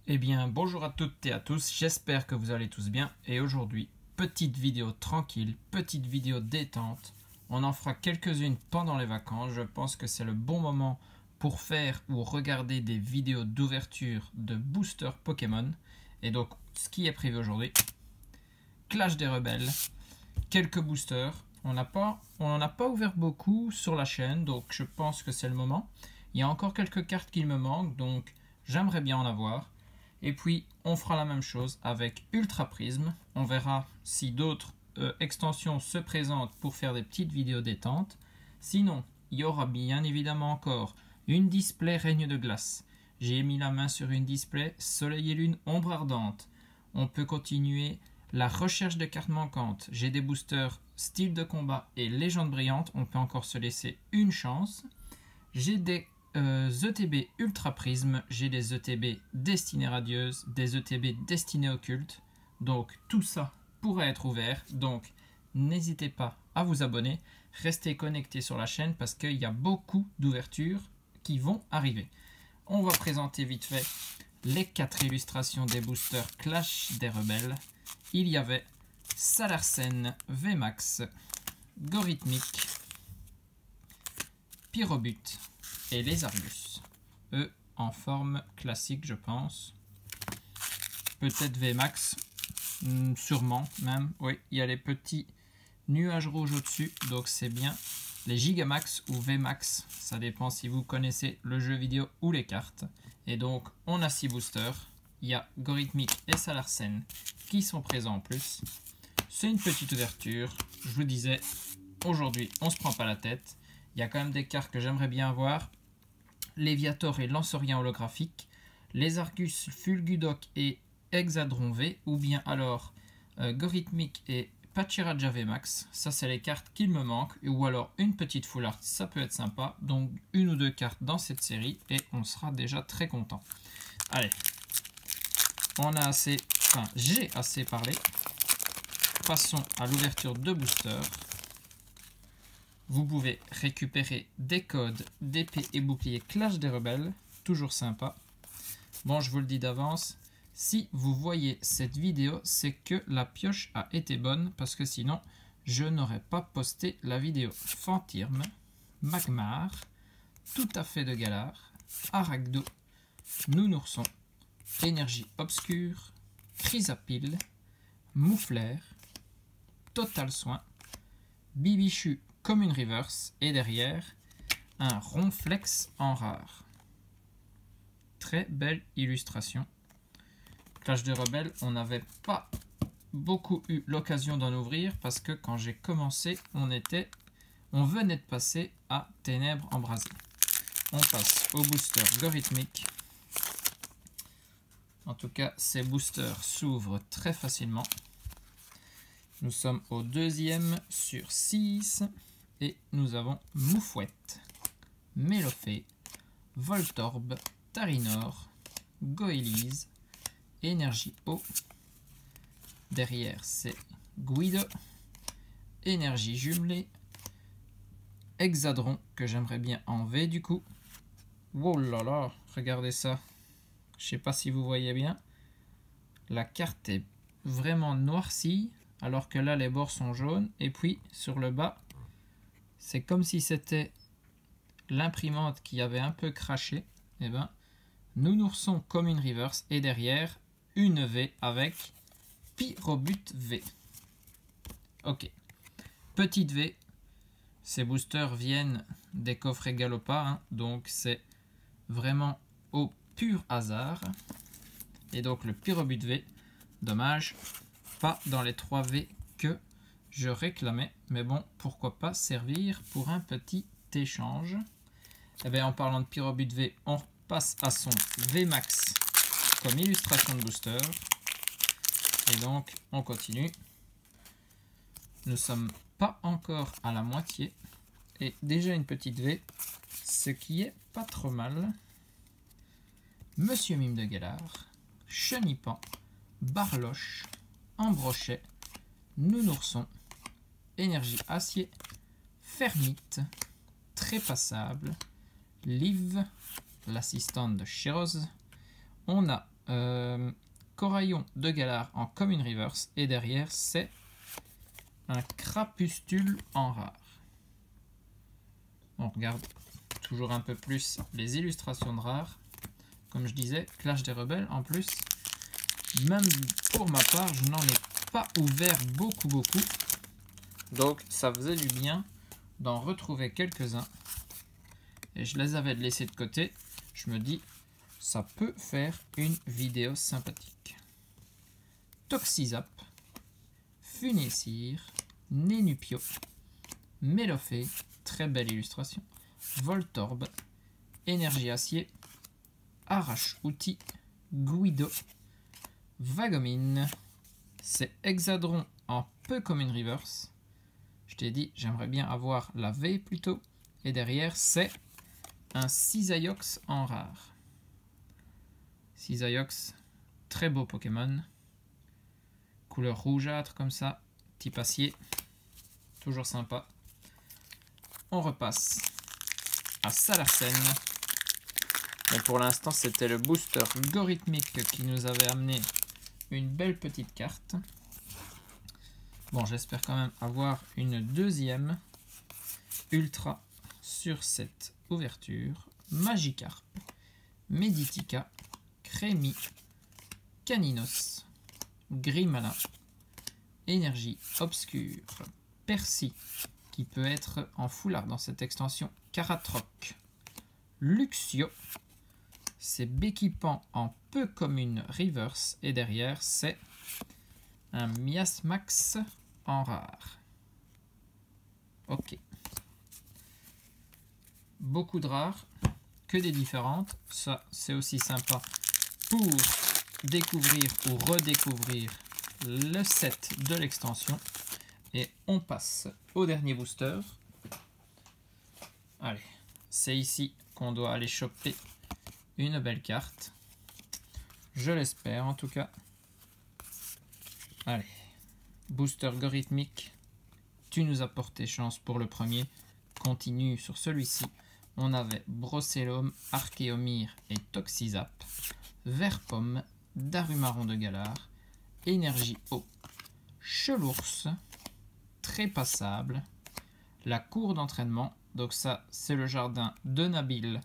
Eh bien, bonjour à toutes et à tous, j'espère que vous allez tous bien. Et aujourd'hui, petite vidéo tranquille, petite vidéo détente. On en fera quelques-unes pendant les vacances. Je pense que c'est le bon moment pour faire ou regarder des vidéos d'ouverture de boosters Pokémon. Et donc, ce qui est prévu aujourd'hui, Clash des Rebelles, quelques boosters. On n'en a pas ouvert beaucoup sur la chaîne, donc je pense que c'est le moment. Il y a encore quelques cartes qui me manquent, donc j'aimerais bien en avoir. Et puis, on fera la même chose avec Ultra Prism. On verra si d'autres extensions se présentent pour faire des petites vidéos détentes. Sinon, il y aura bien évidemment encore une display Règne de glace. J'ai mis la main sur une display Soleil et Lune Ombre Ardente. On peut continuer la recherche de cartes manquantes. J'ai des boosters Style de combat et Légende brillante. On peut encore se laisser une chance. J'ai des ETB Ultra Prism, j'ai des ETB Destinée Radieuse, des ETB Destinée Occulte. Donc tout ça pourrait être ouvert. Donc n'hésitez pas à vous abonner. Restez connectés sur la chaîne parce qu'il y a beaucoup d'ouvertures qui vont arriver. On va présenter vite fait les 4 illustrations des boosters Clash des Rebelles. Il y avait Salarsen, VMAX, Gorithmic, Pyrobut et les Argus. Eux en forme classique, je pense. Peut-être VMAX, sûrement même. Oui, il y a les petits nuages rouges au-dessus, donc c'est bien. Les Gigamax ou VMAX, ça dépend si vous connaissez le jeu vidéo ou les cartes. Et donc, on a 6 boosters. Il y a Gorithmic et Salarsen qui sont présents en plus. C'est une petite ouverture. Je vous disais, aujourd'hui, on se prend pas la tête. Il y a quand même des cartes que j'aimerais bien avoir. Léviator et Lancerien holographique. Les Argus, Fulgudoc et Hexadron V. Ou bien alors Gorithmic et Pachiraja VMAX. Ça, c'est les cartes qu'il me manquent. Ou alors une petite full art, ça peut être sympa. Donc une ou deux cartes dans cette série et on sera déjà très content. Allez, on a assez, enfin j'ai assez parlé. Passons à l'ouverture de booster. Vous pouvez récupérer des codes d'épée et bouclier Clash des Rebelles. Toujours sympa. Bon, je vous le dis d'avance. Si vous voyez cette vidéo, c'est que la pioche a été bonne. Parce que sinon, je n'aurais pas posté la vidéo. Fantirme, Magmar, Tout à fait de Galar, Aragdo, Nounourson, Énergie Obscure, Chrysapile, Moufleur, Total Soin, Bibichu comme une reverse et derrière un Ronflex en rare. Très belle illustration. Clash des Rebelles, on n'avait pas beaucoup eu l'occasion d'en ouvrir parce que quand j'ai commencé, on venait de passer à Ténèbres embrasées. On passe au booster Gorithmic. En tout cas, ces boosters s'ouvrent très facilement. Nous sommes au deuxième sur 6 et nous avons Moufouette, Mélofée, Voltorb, Tarinor, Goélise, Énergie Eau. Derrière c'est Guido, Énergie Jumelée, Hexadron que j'aimerais bien en V du coup. Wow là là, regardez ça. Je sais pas si vous voyez bien. La carte est vraiment noircie. Alors que là, les bords sont jaunes. Et puis, sur le bas, c'est comme si c'était l'imprimante qui avait un peu craché. Et ben, Nounourson comme une reverse. Et derrière, une V avec Pyrobut V. Ok. Petite V. Ces boosters viennent des coffrets Galopa. Hein, donc, c'est vraiment au pur hasard. Et donc, le Pyrobut V. Dommage. Pas dans les 3 V que je réclamais, mais bon, pourquoi pas servir pour un petit échange. Et bien, en parlant de Pyrobut V, on passe à son VMAX comme illustration de booster. Et donc, on continue. Nous sommes pas encore à la moitié. Et déjà une petite V, ce qui est pas trop mal. Monsieur Mime de Galar, Chenipan, Barloche, Embrochet, Nounourson, Énergie Acier, Fermite, Trépassable, Liv, l'assistante de Chirose. On a Coraillon de Galar en Common Reverse. Et derrière, c'est un Crapustule en rare. On regarde toujours un peu plus les illustrations de rares. Comme je disais, Clash des Rebelles en plus. Même pour ma part, je n'en ai pas ouvert beaucoup. Donc ça faisait du bien d'en retrouver quelques-uns. Et je les avais laissés de côté. Je me dis, ça peut faire une vidéo sympathique. Toxizap, Funessir, Nenupio, Melofée, très belle illustration, Voltorb, Énergie Acier, Arrache-Outil, Guido, Vagomine, c'est Hexadron en peu Common Reverse. Je t'ai dit, j'aimerais bien avoir la V plutôt. Et derrière, c'est un Cisaiox en rare. Cisaiox, très beau Pokémon. Couleur rougeâtre comme ça, type acier. Toujours sympa. On repasse à Salarsen. Mais pour l'instant, c'était le booster Gorithmique qui nous avait amené une belle petite carte. Bon, j'espère quand même avoir une deuxième ultra sur cette ouverture. Magikarp, Meditica, Crémi, Caninos, Grimala, Énergie Obscure, Percy, qui peut être en foulard dans cette extension, Caratroc, Luxio, c'est Béquipant en peu commune reverse, et derrière c'est un Miasmax en rare. Ok. Beaucoup de rares, que des différentes. Ça, c'est aussi sympa pour découvrir ou redécouvrir le set de l'extension. Et on passe au dernier booster. Allez, c'est ici qu'on doit aller choper une belle carte. Je l'espère en tout cas. Allez, booster Gorithmique. Tu nous as porté chance pour le premier. Continue sur celui-ci. On avait Brocellum, Archéomir et Toxizap. Verpomme, Darumaron de Galar. Énergie Eau. Chelours. Trépassable. La cour d'entraînement. Donc ça, c'est le jardin de Nabil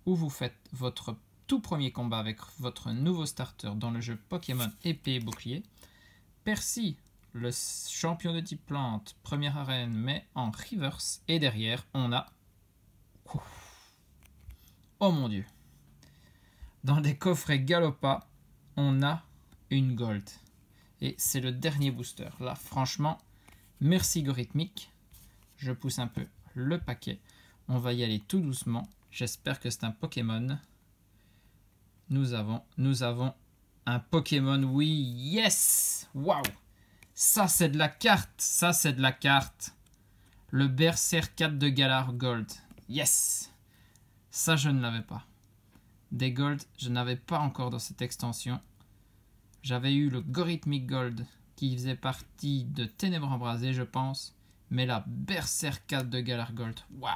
où vous faites votre tout premier combat avec votre nouveau starter dans le jeu Pokémon épée et bouclier. Percy, le champion de type plante, première arène, mais en reverse. Et derrière, on a... Oh mon dieu. Dans des coffrets Galopa, on a une gold. Et c'est le dernier booster. Là, franchement, merci Gorithmique. Je pousse un peu le paquet. On va y aller tout doucement. J'espère que c'est un Pokémon. Nous avons un Pokémon, oui, yes! Waouh! Ça, c'est de la carte. Ça, c'est de la carte. Le Berserk 4 de Galar Gold. Yes! Ça, je ne l'avais pas. Des Gold, je n'avais pas encore dans cette extension. J'avais eu le Gorithmic Gold qui faisait partie de Ténèbres Embrasées, je pense. Mais la Berserk 4 de Galar Gold. Waouh!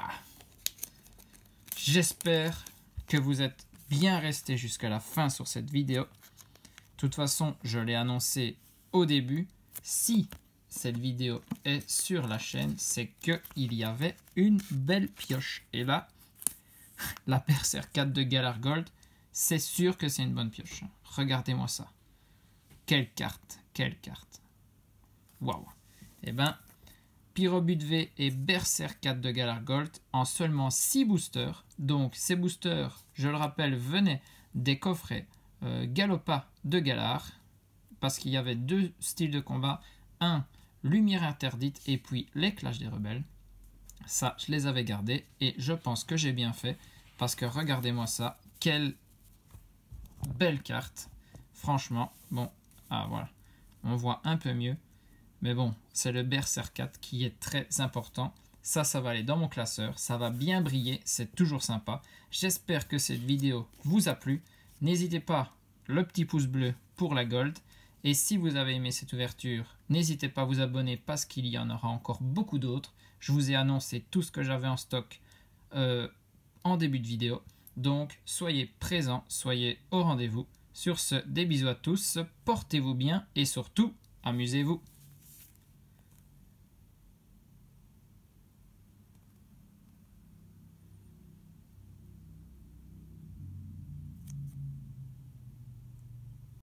J'espère que vous êtes bien restés jusqu'à la fin sur cette vidéo. De toute façon, je l'ai annoncé au début. Si cette vidéo est sur la chaîne, c'est qu'il y avait une belle pioche. Et là, la Berserk 4 de Galar Gold, c'est sûr que c'est une bonne pioche. Regardez-moi ça. Quelle carte, quelle carte. Waouh. Eh ben, Pyrobut V et Berserk 4 de Galar Gold en seulement 6 boosters. Donc ces boosters, je le rappelle, venaient des coffrets Galopa de Galar. Parce qu'il y avait deux styles de combat. Un, Lumière Interdite, et puis les Clash des Rebelles. Ça, je les avais gardés et je pense que j'ai bien fait. Parce que regardez-moi ça. Quelle belle carte. Franchement, bon, ah voilà. On voit un peu mieux. Mais bon, c'est le Berserk 4 qui est très important. Ça va aller dans mon classeur. Ça va bien briller. C'est toujours sympa. J'espère que cette vidéo vous a plu. N'hésitez pas, le petit pouce bleu pour la gold. Et si vous avez aimé cette ouverture, n'hésitez pas à vous abonner parce qu'il y en aura encore beaucoup d'autres. Je vous ai annoncé tout ce que j'avais en stock en début de vidéo. Donc, soyez présents, soyez au rendez-vous. Sur ce, des bisous à tous, portez-vous bien et surtout, amusez-vous.